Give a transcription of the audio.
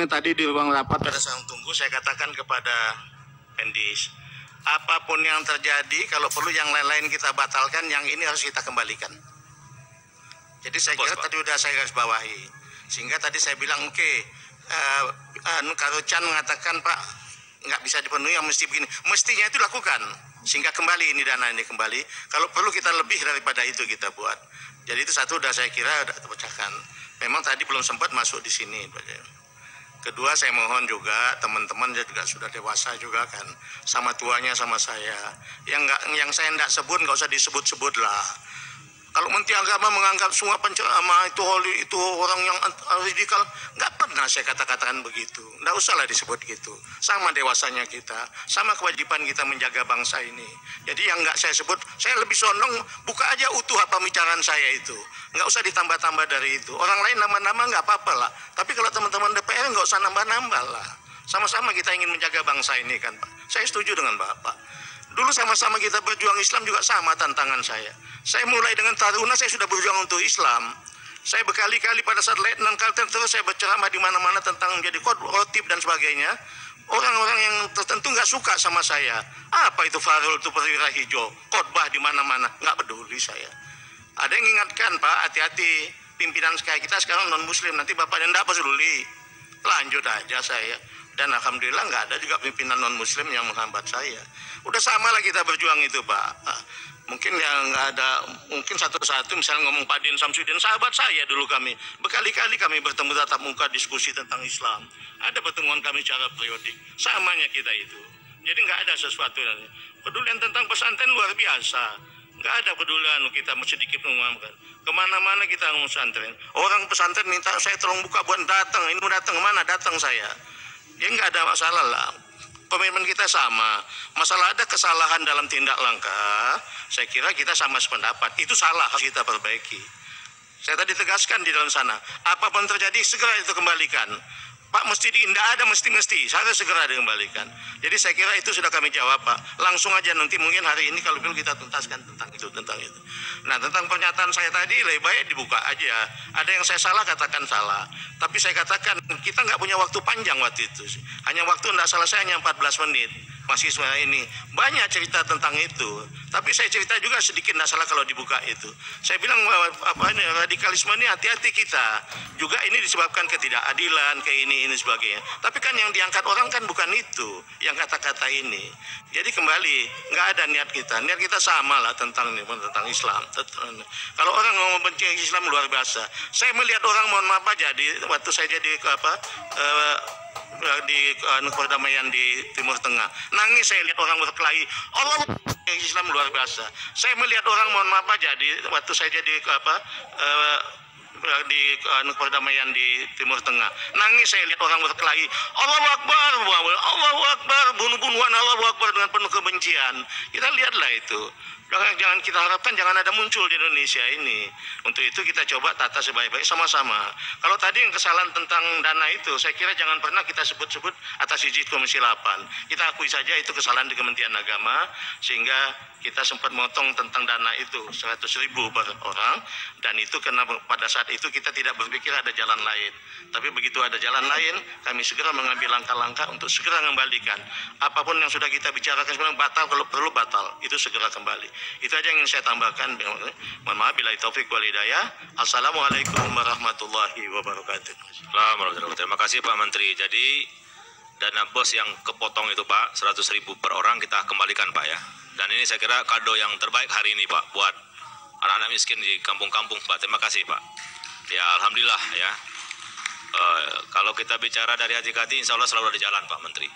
Tadi di ruang rapat pada saat tunggu saya katakan kepada Pendis, apapun yang terjadi, kalau perlu yang lain-lain kita batalkan, yang ini harus kita kembalikan. Jadi saya kira tadi sudah saya garis bawahi, sehingga tadi saya bilang oke, Karo Chan mengatakan Pak nggak bisa dipenuhi, yang mesti begini, mestinya itu lakukan sehingga kembali ini dana ini kembali. Kalau perlu kita lebih daripada itu kita buat. Jadi itu satu sudah saya kira sudah terpecahkan. Memang tadi belum sempat masuk di sini. Kedua, saya mohon juga teman-teman juga sudah dewasa juga kan, sama tuanya sama saya. Yang saya tidak sebut nggak usah disebut-sebut lah. Kalau Menteri Agama menganggap semua penceramah itu holy, itu orang yang radikal, nggak pernah saya katakan begitu. Nggak usahlah disebut gitu. Sama dewasanya kita, sama kewajiban kita menjaga bangsa ini. Jadi yang nggak saya sebut, saya lebih sondong buka aja utuh apa pembicaraan saya itu. Nggak usah ditambah-tambah dari itu. Orang lain nama-nama nggak apa-apa lah. Tapi kalau teman-teman DPR nggak usah nambah-nambah lah. Sama-sama kita ingin menjaga bangsa ini kan Pak. Saya setuju dengan Bapak. Dulu sama-sama kita berjuang Islam juga sama tantangan saya. Saya mulai dengan Taruna, saya sudah berjuang untuk Islam. Saya berkali-kali pada saat Letnan Kalteng terus saya berceramah di mana-mana tentang menjadi khotib dan sebagainya. Orang-orang yang tertentu nggak suka sama saya. Apa itu Farul, itu perwira hijau, khotbah di mana-mana, nggak peduli saya. Ada yang ingatkan Pak, hati-hati pimpinan kayak kita sekarang non Muslim, nanti Bapak tidak peduli. Lanjut aja saya. Dan alhamdulillah nggak ada juga pimpinan non Muslim yang menghambat saya. Udah sama lah kita berjuang itu Pak. Mungkin yang nggak ada, mungkin satu-satu misalnya ngomong Pak Din Samsudin, sahabat saya dulu kami. Berkali-kali kami bertemu tatap muka diskusi tentang Islam. Ada pertemuan kami secara periodik. Samanya kita itu. Jadi nggak ada sesuatu. Pedulian tentang pesantren luar biasa. Nggak ada pedulian kita sedikit mengumumkan. Kemana-mana kita ngomong pesantren. Orang pesantren minta saya tolong buka buat datang. Ini mau datang kemana? Datang saya. Ya nggak ada masalah lah. Komitmen kita sama. Masalah ada kesalahan dalam tindak langkah, saya kira kita sama sependapat. Itu salah, harus kita perbaiki. Saya tadi tegaskan di dalam sana, apapun terjadi segera itu kembalikan. Pak, mesti tidak ada mesti-mesti, harus segera dikembalikan. Jadi saya kira itu sudah kami jawab Pak. Langsung aja nanti mungkin hari ini kalau perlu kita tuntaskan tentang itu. Nah tentang pernyataan saya tadi lebih baik dibuka aja. Ada yang saya salah katakan salah. Tapi saya katakan kita nggak punya waktu panjang waktu itu. Hanya waktu tidak salah saya hanya 14 menit. Mahasiswa ini banyak cerita tentang itu. Tapi saya cerita juga sedikit tidak salah kalau dibuka itu. Saya bilang radikalisme ini hati-hati kita. Juga ini disebabkan ketidakadilan, kayak ini sebagainya. Tapi kan yang diangkat orang kan bukan itu, yang kata-kata ini. Jadi kembali, nggak ada niat kita. Niat kita sama lah tentang Islam. Kalau orang mau benci Islam luar biasa. Saya melihat orang mohon maaf jadi waktu saya jadi di perdamaian di Timur Tengah, nangis saya lihat orang berkelahi. Allah Islam luar biasa. Saya melihat orang mohon maaf jadi waktu saya jadi di perdamaian di Timur Tengah, nangis saya lihat orang berkelahi. Allahu Akbar, Allahu Akbar, bunuh-bunuhan Allahu Akbar dengan penuh kebencian. Kita lihatlah itu. Jangan kita harapkan jangan ada muncul di Indonesia ini. Untuk itu kita coba tata sebaik-baik sama-sama. Kalau tadi yang kesalahan tentang dana itu, saya kira jangan pernah kita sebut-sebut atas izin Komisi 8. Kita akui saja itu kesalahan di Kementerian Agama, sehingga kita sempat motong tentang dana itu 100.000 per orang, dan itu karena pada saat itu kita tidak berpikir ada jalan lain. Tapi begitu ada jalan lain, kami segera mengambil langkah-langkah untuk segera mengembalikan. Apapun yang sudah kita bicarakan sebenarnya batal, kalau perlu batal, itu segera kembali. Itu aja yang ingin saya tambahkan. Mohon maaf bila taufik wal hidayah. Assalamualaikum warahmatullahi wabarakatuh. Terima kasih Pak Menteri. Jadi dana bos yang kepotong itu Pak, 100.000 per orang kita kembalikan Pak ya. Dan ini saya kira kado yang terbaik hari ini Pak buat anak-anak miskin di kampung-kampung Pak. Terima kasih Pak. Ya alhamdulillah ya. Kalau kita bicara dari hati ke hati, insya Allah selalu ada jalan Pak Menteri.